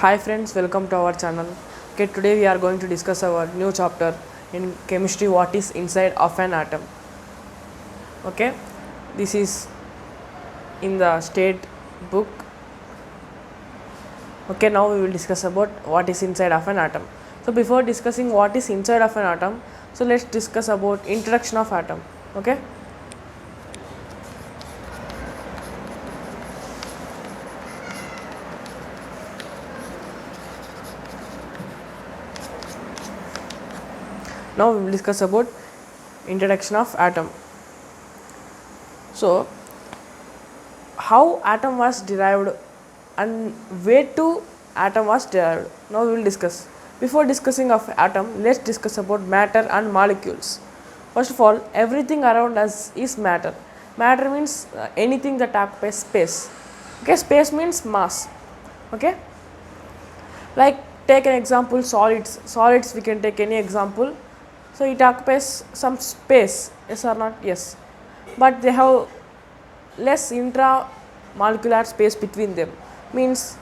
Hi friends, welcome to our channel. Okay, today we are going to discuss our new chapter in chemistry, what is inside of an atom. Okay, this is in the state book. Okay, now we will discuss about what is inside of an atom. So before discussing what is inside of an atom, so let's discuss about introduction of atom. Okay. Now we will discuss about introduction of atom. So how atom was derived and where to atom was derived. Now we will discuss. Before discussing of atom, let's discuss about matter and molecules. First of all, everything around us is matter. Matter means anything that occupies space. Okay, space means mass. Okay, like take an example, solids. Solids we can take any example. So it occupies some space. Yes or not? Yes, but they have less intramolecular space between them. Means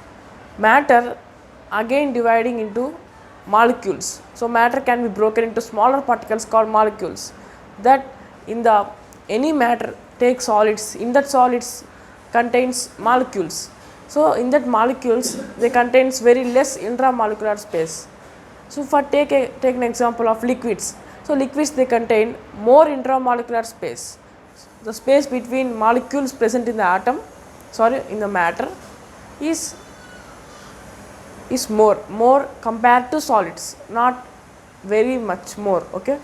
matter again dividing into molecules. So matter can be broken into smaller particles called molecules. That in the any matter take solids, in that solids contains molecules. So in that molecules they contains very less intramolecular space. So for take an example of liquids. So liquids they contain more intramolecular space. The space between molecules present in the atom, in the matter is more compared to solids, not very much more. Okay,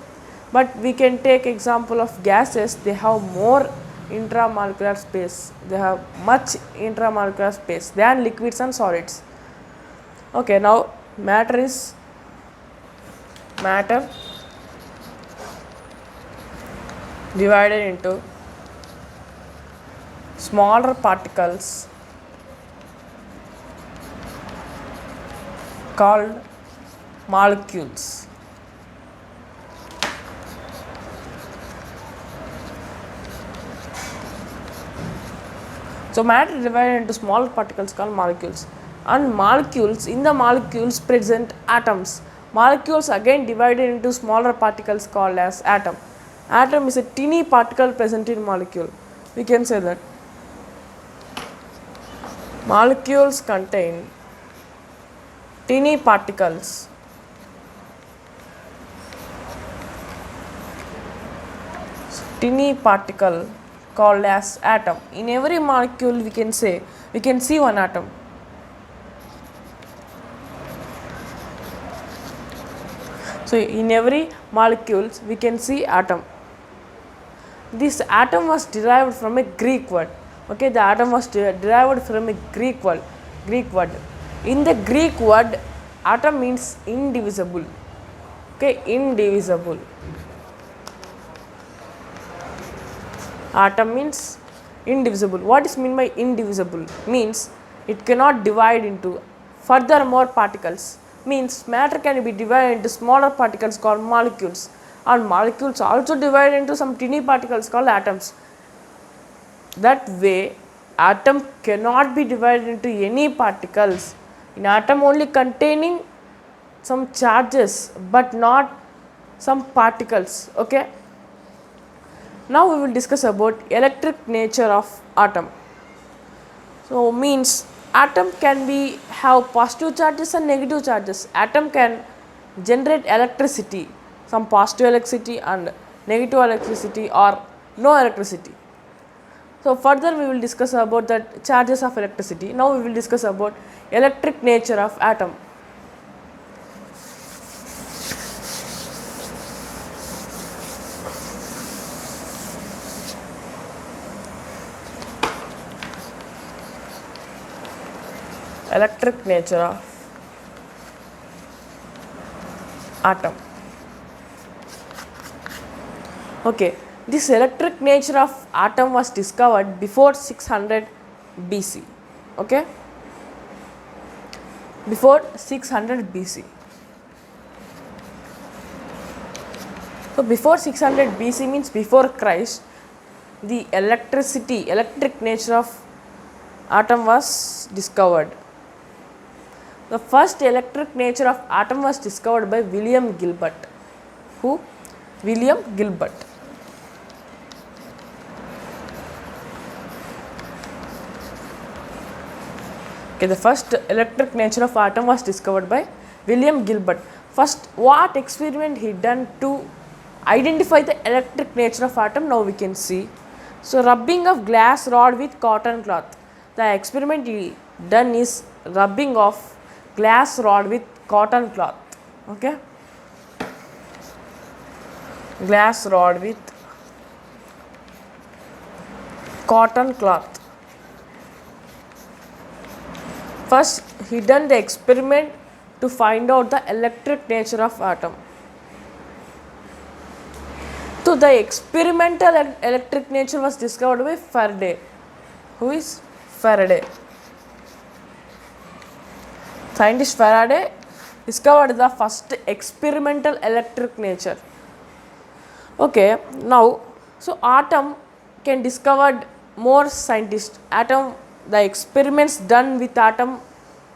but we can take example of gases. They have more intramolecular space, they have much intramolecular space than liquids and solids. Okay, now matter divided into smaller particles called molecules. So matter divided into smaller particles called molecules, and molecules, in the molecules present atoms. Molecules again divided into smaller particles called as atom. Atom is a teeny particle present in molecule. We can say that molecules contain teeny particles called as atom. In every molecule we can see one atom. So in every molecules we can see atom. This atom was derived from a Greek word. Okay, the atom was derived from a Greek word. In the Greek word, atom means indivisible. Okay, indivisible. Atom means indivisible. What is meant by indivisible? Means it cannot divide into further more particles. Means matter can be divided into smaller particles called molecules, and molecules also divide into some tiny particles called atoms. That way atom cannot be divided into any particles. In atom only containing some charges but not some particles. Okay, now we will discuss about electric nature of atom. So means atom can be have positive charges and negative charges. Atom can generate electricity, some positive electricity and negative electricity, or no electricity. So further we will discuss about the charges of electricity. Now we will discuss about electric nature of atom. Electric nature of atom. Okay, this electric nature of atom was discovered before 600 BC. Okay, before 600 BC. So before 600 BC means before Christ, the electric nature of atom was discovered. The first electric nature of atom was discovered by William Gilbert. Who? William Gilbert. Okay, the first electric nature of atom was discovered by William Gilbert. First, what experiment he done to identify the electric nature of atom? Now we can see. So, rubbing of glass rod with cotton cloth. The experiment he done is rubbing of glass rod with cotton cloth. Okay, glass rod with cotton cloth. First, he done the experiment to find out the electric nature of atom. So, the experimental electric nature was discovered by Faraday. Who is Faraday? Scientist Faraday discovered the first experimental electric nature. Okay, now, so atom can discovered more scientists. Atom, the experiments done with atom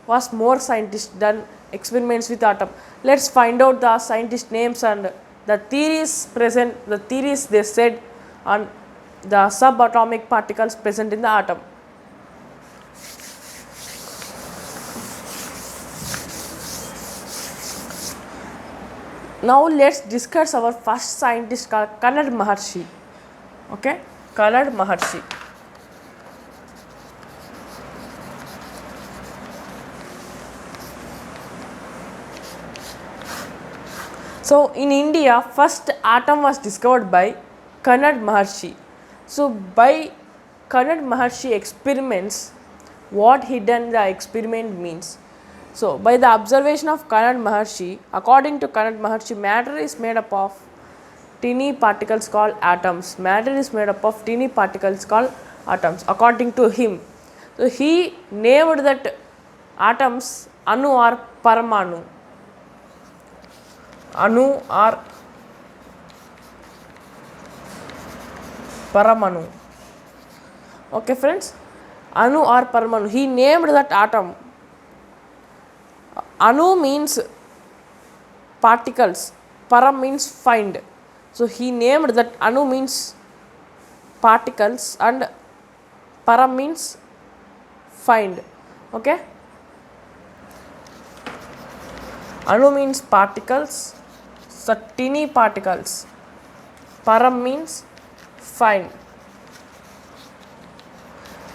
was more scientists done experiments with atom. Let's find out the scientist names and the theories present, the theories they said on the subatomic particles present in the atom. Now let's discuss our first scientist called Kanad Maharshi. Okay, Kanad Maharshi. So in India, first atom was discovered by Kanad Maharshi. So by Kanad Maharshi experiments, what he done the experiment means. So by the observation of Kanad Maharshi, according to Kanad Maharshi, matter is made up of teeny particles called atoms. Matter is made up of teeny particles called atoms. According to him, so he named that atoms Anu or Paramanu. Anu or Paramanu. Okay friends, Anu or Paramanu. He named that atom. Anu means particles, Param means find. So he named that Anu means particles and Param means find. Okay, Anu means particles, so teeny particles. Param means find.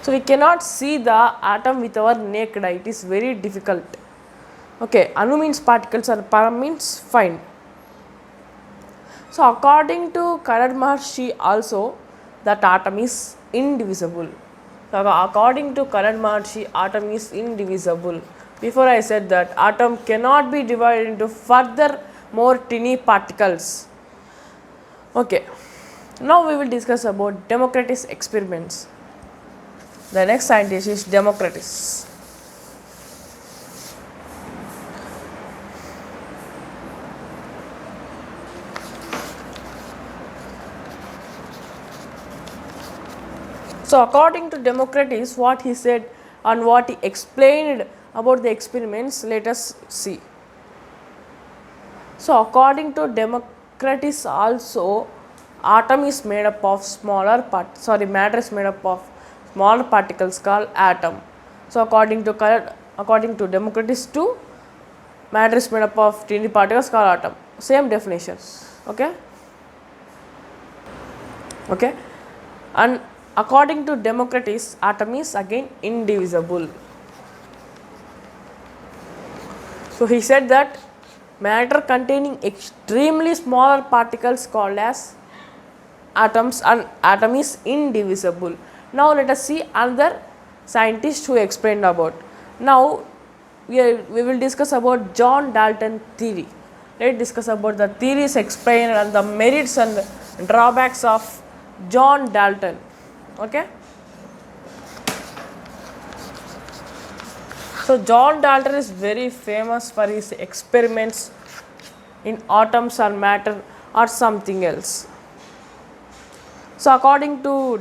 So we cannot see the atom with our naked eye. It is very difficult. Okay, Anu means particles and Param means find. So according to Kanad Maharshi also, that atom is indivisible. So according to Kanad Maharshi, atom is indivisible. Before I said that atom cannot be divided into further more tiny particles. Okay, now we will discuss about Democritus experiments. The next scientist is Democritus. So according to Democritus, what he said and what he explained about the experiments, let us see. So according to Democritus also, atom is made up of matter is made up of smaller particles called atom. So according to Democritus too, matter is made up of tiny particles called atom. Same definitions. Okay. Okay. And according to Democritus, atom is again indivisible. So he said that matter containing extremely smaller particles called as atoms and atom is indivisible. Now let us see another scientist who explained about. Now we will discuss about John Dalton theory. Let's discuss about the theories explained and the merits and drawbacks of John Dalton. Okay. So John Dalton is very famous for his experiments in atoms or matter or something else. So according to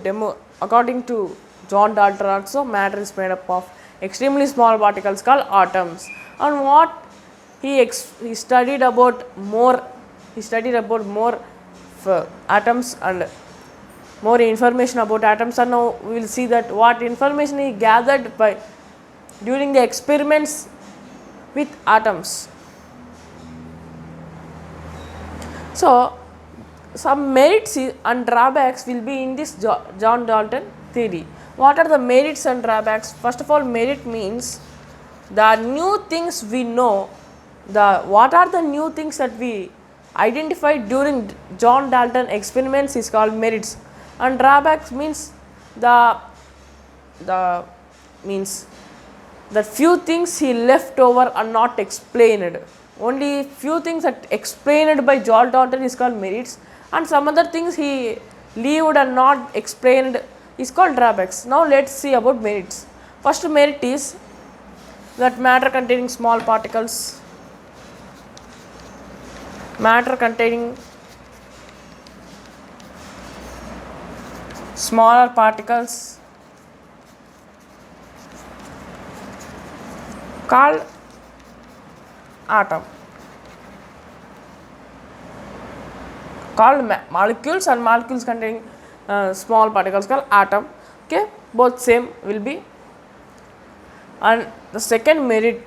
John Dalton also, matter is made up of extremely small particles called atoms. and what he studied about more. He studied about more atoms and more information about atoms, and now we will see that what information he gathered by during the experiments with atoms. So some merits and drawbacks will be in this John Dalton theory. What are the merits and drawbacks? First of all, merit means the new things we know, what are the new things that we identified during John Dalton experiments is called merits, and drawbacks means the means that few things he left over are not explained. Only few things that explained by John Dalton is called merits, and some other things he leaved and not explained is called drawbacks. Now let's see about merits. First merit is that matter containing small particles, matter containing smaller particles called atom, called molecules, and molecules containing small particles called atom. Okay, both same will be. And the second merit,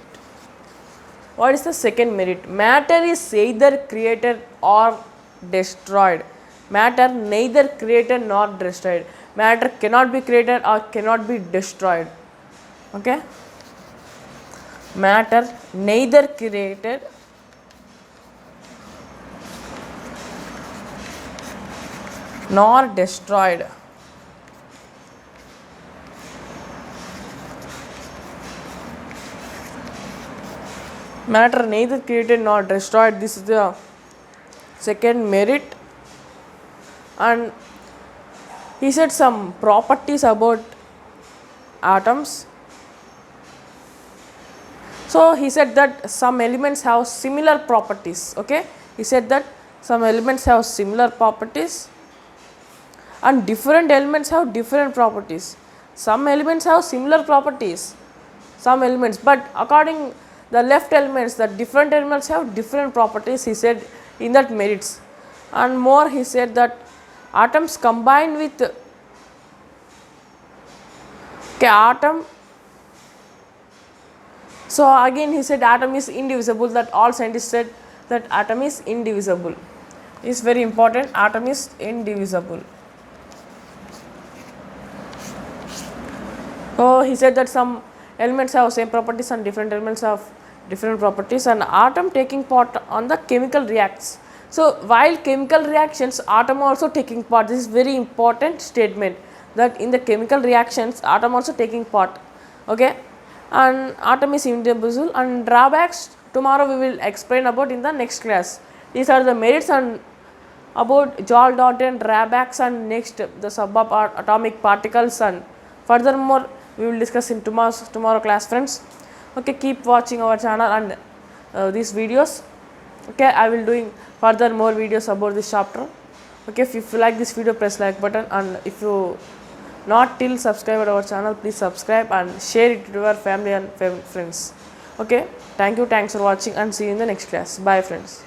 what is the second merit? Matter is either created or destroyed. Matter neither created nor destroyed. Matter cannot be created or cannot be destroyed. Okay, matter neither created nor destroyed. Matter neither created nor destroyed. This is the second merit. And he said some properties about atoms. So he said that some elements have similar properties. Okay, he said that some elements have similar properties and different elements have different properties. Some elements have similar properties, some elements, but according the left elements, the different elements have different properties, he said in that merits. And more, he said that atoms combined with atom. So again he said atom is indivisible, that all scientists said that atom is indivisible. It's very important, atom is indivisible. So he said that some elements have same properties and different elements have different properties, and atom taking part on the chemical reacts. So while chemical reactions, atom also taking part. This is very important statement, that in the chemical reactions atom also taking part. Okay, and atom is indivisible. And drawbacks, tomorrow we will explain about in the next class. These are the merits and about John Dalton, drawbacks, and next the subatomic particles, and furthermore we will discuss in tomorrow class, friends. Okay, keep watching our channel and these videos. Okay, I will doing further more videos about this chapter. Okay, if you like this video, press like button, and if you not till subscribe to our channel, please subscribe and share it to your family and friends. Okay, thank you, thanks for watching, and see you in the next class. Bye friends.